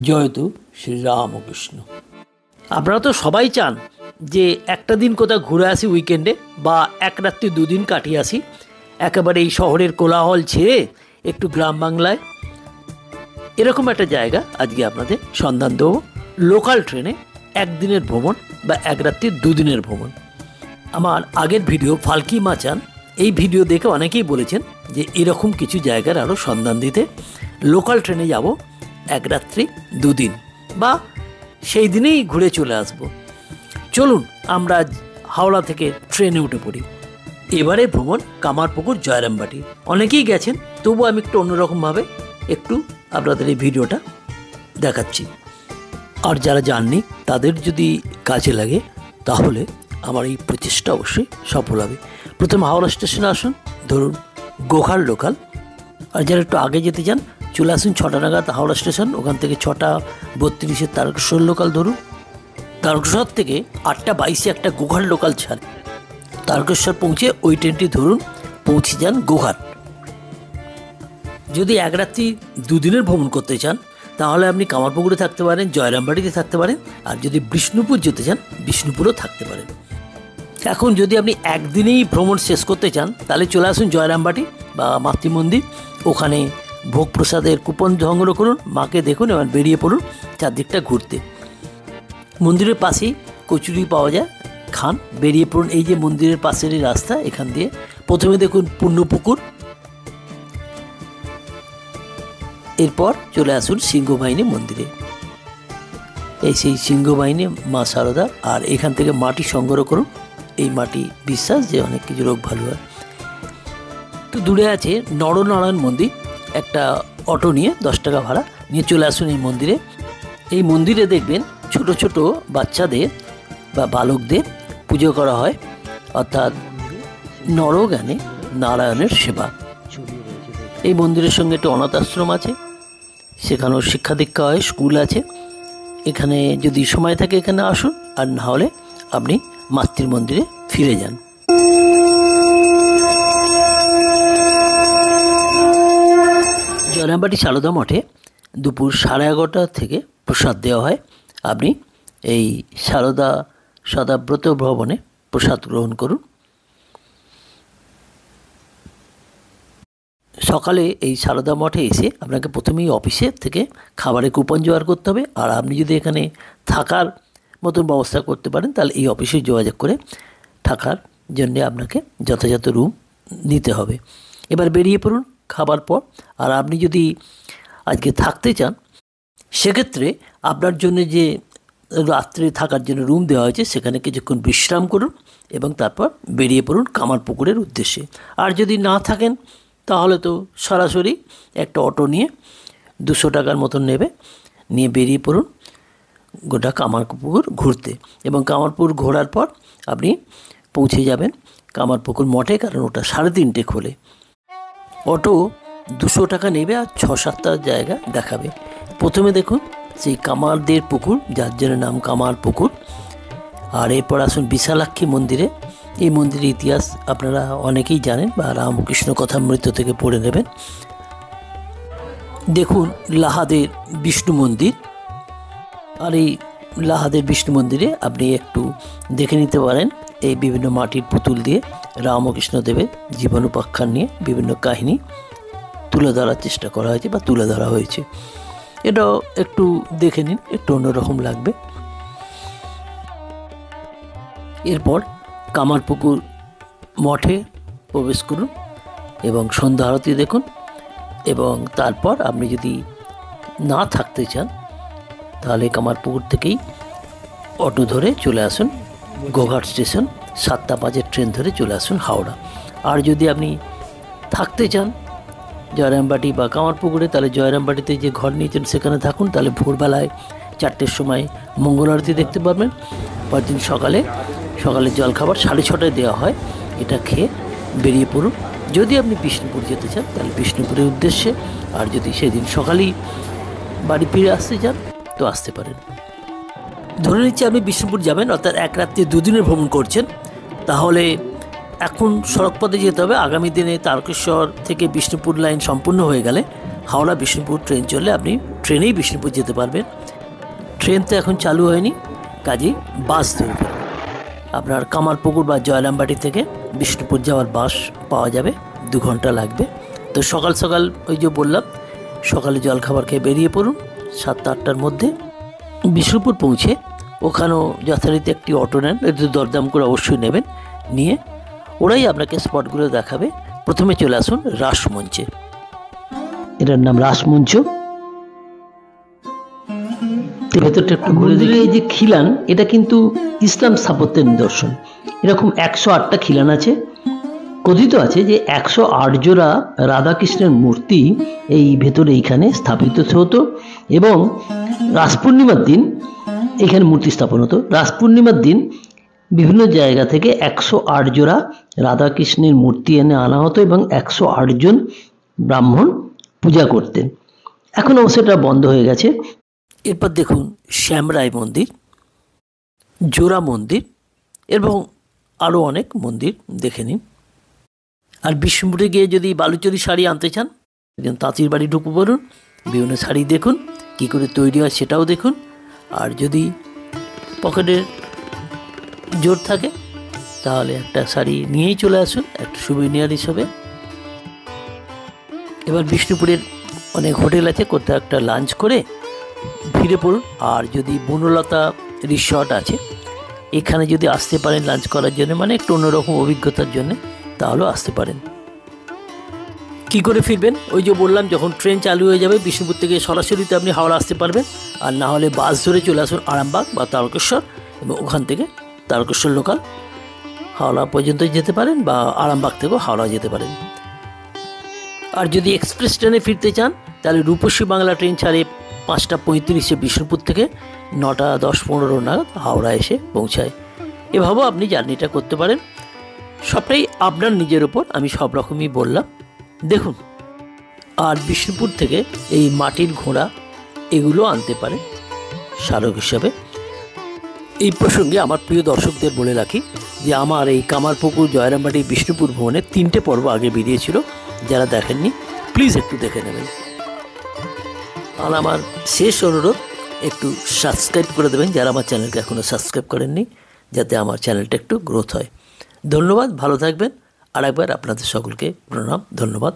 জয়তু শ্রীরামকৃষ্ণ। আপনারা তো সবাই চান যে একটা দিন কোথাও ঘুরে আসি উইকেন্ডে, বা এক রাত্রি দুদিন কাটিয়ে আসি একেবারে এই শহরের কোলাহল ছেড়ে একটু গ্রাম বাংলায়। এরকম একটা জায়গা আজকে আপনাদের সন্ধান দেবো, লোকাল ট্রেনে একদিনের ভ্রমণ বা এক রাত্রি দুদিনের ভ্রমণ। আমার আগের ভিডিও ফালকি মাচান, এই ভিডিও দেখে অনেকেই বলেছেন যে এরকম কিছু জায়গার আরও সন্ধান দিতে। লোকাল ট্রেনে যাব এক রাত্রি দুদিন, বা সেই দিনেই ঘুরে চলে আসব। চলুন আমরা হাওড়া থেকে ট্রেনে উঠে পড়ি। এবারে ভ্রমণ কামারপুকুর জয়রামবাটি। অনেকেই গেছেন, তবু আমি একটু অন্যরকমভাবে একটু আপনাদের এই ভিডিওটা দেখাচ্ছি। আর যারা যাননি তাদের যদি কাজে লাগে তাহলে আমার এই প্রচেষ্টা অবশ্যই সফল হবে। প্রথমে হাওড়া স্টেশনে আসুন, ধরুন গোঘাট লোকাল। আর যারা একটু আগে যেতে চান চলে আসুন 6টা নাগাদ হাওড়া স্টেশন, ওখান থেকে 6:32 তারকেশ্বর লোকাল ধরুন। তারকেশ্বর থেকে 8:22 একটা গোঘাট লোকাল ছাড়ে। তারকেশ্বর পৌঁছে ওই ট্রেনটি ধরুন, পৌঁছে যান গোঘাট। যদি এক রাত্রি দুদিনের ভ্রমণ করতে চান তাহলে আপনি কামারপুকুরে থাকতে পারেন, জয়রামবাটিতে থাকতে পারেন, আর যদি বিষ্ণুপুর যেতে চান বিষ্ণুপুরেও থাকতে পারেন। এখন যদি আপনি একদিনেই ভ্রমণ শেষ করতে চান তাহলে চলে আসুন জয়রামবাটি বা মাতৃমন্দির। ওখানে ভোগ প্রসাদের কুপন সংগ্রহ করুন, মাকে দেখুন, এবার বেরিয়ে পড়ুন চারদিকটা ঘুরতে। মন্দিরের পাশেই কচুরি পাওয়া যায়, খান, বেরিয়ে পড়ুন। এই যে মন্দিরের পাশেরই রাস্তা, এখান দিয়ে প্রথমে দেখুন পুণ্যপুকুর, এরপর চলে আসুন সিংহবাহিনী মন্দিরে। এই সেই সিংহবাহিনী মা শারদা। আর এখান থেকে মাটি সংগ্রহ করুন, এই মাটি বিশ্বাস যে অনেক কিছু রোগ ভালো হয়। তো দূরে আছে নরনারায়ণ মন্দির, একটা অটো নিয়ে 10 টাকা ভাড়া নিয়ে চলে আসুন এই মন্দিরে। এই মন্দিরে দেখবেন ছোট ছোট বাচ্চাদের বা বালকদের পুজো করা হয়, অর্থাৎ নরজ্ঞানে নারায়ণের সেবা। এই মন্দিরের সঙ্গে একটু অনাথ আশ্রম আছে, সেখানেও শিক্ষা দীক্ষা হয়, স্কুল আছে। এখানে যদি সময় থাকে এখানে আসুন, আর না হলে আপনি মাতৃ মন্দিরে ফিরে যান। জয়রামবাটি সারদা মঠে দুপুর 11:30 থেকে প্রসাদ দেওয়া হয়। আপনি এই সারদা সদাব্রত ভবনে প্রসাদ গ্রহণ করুন। সকালে এই সারদা মঠে এসে আপনাকে প্রথমেই অফিসের থেকে খাবারের কুপন জোগাড় করতে হবে। আর আপনি যদি এখানে থাকার মতন ব্যবস্থা করতে পারেন তাহলে এই অফিসে যোগাযোগ করে থাকার জন্যে আপনাকে যথাযথ রুম নিতে হবে। এবার বেরিয়ে পড়ুন খাবার পর। আর আপনি যদি আজকে থাকতে চান সেক্ষেত্রে আপনার জন্য যে রাত্রে থাকার জন্য রুম দেওয়া হয়েছে সেখানে কিছুক্ষণ বিশ্রাম করুন এবং তারপর বেরিয়ে পড়ুন কামারপুকুরের উদ্দেশ্যে। আর যদি না থাকেন তাহলে তো সরাসরি একটা অটো নিয়ে 200 টাকার মতন নেবে, নিয়ে বেরিয়ে পড়ুন গোটা কামারপুকুর ঘুরতে। এবং কামারপুকুর ঘোরার পর আপনি পৌঁছে যাবেন কামারপুকুর মঠে, কারণ ওটা 3:30 খোলে। অটো 200 টাকা নেবে আর 6-7টা জায়গা দেখাবে। প্রথমে দেখুন সেই কামারদের পুকুর, যার জন্য নাম কামারপুকুর। আর এরপর আসুন বিশালাক্ষী মন্দিরে। এই মন্দিরের ইতিহাস আপনারা অনেকেই জানেন বা রামকৃষ্ণ কথামৃত থেকে পড়ে নেবেন। দেখুন লাহাদের বিষ্ণু মন্দির। আর এই লাহাদের বিষ্ণু মন্দিরে আপনি একটু দেখে নিতে পারেন এই বিভিন্ন মাটির পুতুল দিয়ে রামকৃষ্ণ দেবের জীবন উপাখ্যান নিয়ে বিভিন্ন কাহিনী তুলে ধরার চেষ্টা করা হয়েছে বা তুলে ধরা হয়েছে। এটাও একটু দেখে নিন, একটু অন্যরকম লাগবে। এরপর কামারপুকুর মঠে প্রবেশ করুন এবং সন্ধ্যা আরতি দেখুন। এবং তারপর আপনি যদি না থাকতে চান তাহলে কামারপুকুর থেকেই অটো ধরে চলে আসুন গোঘাট স্টেশন, 7:05 ট্রেন ধরে চলে আসুন হাওড়া। আর যদি আপনি থাকতে চান জয়রামবাটি বা কামারপুকুরে তাহলে জয়রামবাটিতে যে ঘর নিয়েছেন সেখানে থাকুন, তাহলে ভোরবেলায় 4টের সময় মঙ্গল আরতি দেখতে পারবেন। পরদিন সকালে জলখাবার 6:30টায় দেওয়া হয়, এটা খেয়ে বেরিয়ে পড়ুন। যদি আপনি বিষ্ণুপুর যেতে চান তাহলে বিষ্ণুপুরের উদ্দেশ্যে, আর যদি সেদিন সকালেই বাড়ি ফিরে আসতে চান তো আসতে পারেন। ধরে নিচ্ছি আপনি বিষ্ণুপুর যাবেন, অর্থাৎ এক রাত্রে দুদিনের ভ্রমণ করছেন, তাহলে এখন সড়কপথে যেতে হবে। আগামী দিনে তারকেশ্বর থেকে বিষ্ণুপুর লাইন সম্পূর্ণ হয়ে গেলে হাওড়া বিষ্ণুপুর ট্রেন চললে আপনি ট্রেনেই বিষ্ণুপুর যেতে পারবেন। ট্রেন তো এখন চালু হয়নি, কাজেই বাস ধরবেন। আপনার কামারপুকুর বা জয়রামবাটি থেকে বিষ্ণুপুর যাওয়ার বাস পাওয়া যাবে, 2 ঘন্টা লাগবে। তো সকাল সকাল ওই যে বললাম, সকালে জলখাবার খেয়ে বেরিয়ে পড়ুন 7টা-8টার মধ্যে। বিষ্ণুপুর পৌঁছে ওখানেও যথারীতি একটি অটো নেন, একটু দরদাম করে অবশ্যই নেবেন। নিয়ে ওরাই আপনাকে স্পটগুলো দেখাবে। প্রথমে চলে আসুন রাসমঞ্চে। এটার নাম রাসমঞ্চ। ভেতরটা একটু ঘুরে দেখে, এই যে খিলান, এটা কিন্তু ইসলাম স্থাপত্যের নিদর্শন। এরকম 108টা খিলান আছে। কথিত আছে যে 108 জোড়া রাধাকৃষ্ণের মূর্তি এই ভেতরে এইখানে স্থাপিত হতো এবং রাস পূর্ণিমার দিন এইখানে মূর্তি স্থাপন হতো। রাস পূর্ণিমার দিন বিভিন্ন জায়গা থেকে 108 জোড়া রাধাকৃষ্ণের মূর্তি এনে আনা হতো এবং 108 জন ব্রাহ্মণ পূজা করতেন। এখন অবশ্য এটা বন্ধ হয়ে গেছে। এরপর দেখুন শ্যামরায় মন্দির, জোড়া মন্দির এবং আরও অনেক মন্দির দেখে নিন। আর বিষ্ণুপুরে গিয়ে যদি বালুচরী শাড়ি আনতে চান, তাঁতির বাড়ি ঢুকে পড়ুন, বিভিন্ন শাড়ি দেখুন, কী করে তৈরি হয় সেটাও দেখুন। আর যদি পকেটের জোর থাকে তাহলে একটা শাড়ি নিয়েই চলে আসুন, একটা সুবিনিয়ার হিসেবে। এবার বিষ্ণুপুরের অনেক হোটেল আছে, কোথাও একটা লাঞ্চ করে ফিরে পড়ুন। আর যদি বনলতা রিসর্ট আছে, এখানে যদি আসতে পারেন লাঞ্চ করার জন্য, মানে একটু অন্যরকম অভিজ্ঞতার জন্য, তাহলেও আসতে পারেন। কি করে ফিরবেন? ওই যে বললাম, যখন ট্রেন চালু হয়ে যাবে বিষ্ণুপুর থেকে সরাসরিতে আপনি হাওড়া আসতে পারবেন। আর না হলে বাস ধরে চলে আসুন আরামবাগ বা তারকেশ্বর, এবং ওখান থেকে তারকেশ্বর লোকাল হাওড়া পর্যন্ত যেতে পারেন, বা আরামবাগ থেকেও হাওড়া যেতে পারেন। আর যদি এক্সপ্রেস ট্রেনে ফিরতে চান তাহলে রূপসী বাংলা ট্রেন ছাড়ে 5টা 35-এ বিষ্ণুপুর থেকে 9টা 10-15 নাগাদ হাওড়া এসে পৌঁছায়। এভাবেও আপনি জার্নিটা করতে পারেন। সবটাই আপনার নিজের ওপর, আমি সব রকমই বললাম। দেখুন, আর বিষ্ণুপুর থেকে এই মাটির ঘোড়া এগুলো আনতে পারেন স্মারক হিসাবে। এই প্রসঙ্গে আমার প্রিয় দর্শকদের বলে রাখি যে আমার এই কামারপুকুর জয়রামবাটি বিষ্ণুপুর ভ্রমণের 3টে পর্ব আগে বেরিয়েছিল, যারা দেখেননি প্লিজ একটু দেখে নেবেন। আর আমার শেষ অনুরোধ, একটু সাবস্ক্রাইব করে দেবেন যারা আমার চ্যানেলকে এখনও সাবস্ক্রাইব করেননি, যাতে আমার চ্যানেলটা একটু গ্রোথ হয়। ধন্যবাদ, ভালো থাকবেন। আর একবার আপনাদের সকলকে প্রণাম, ধন্যবাদ।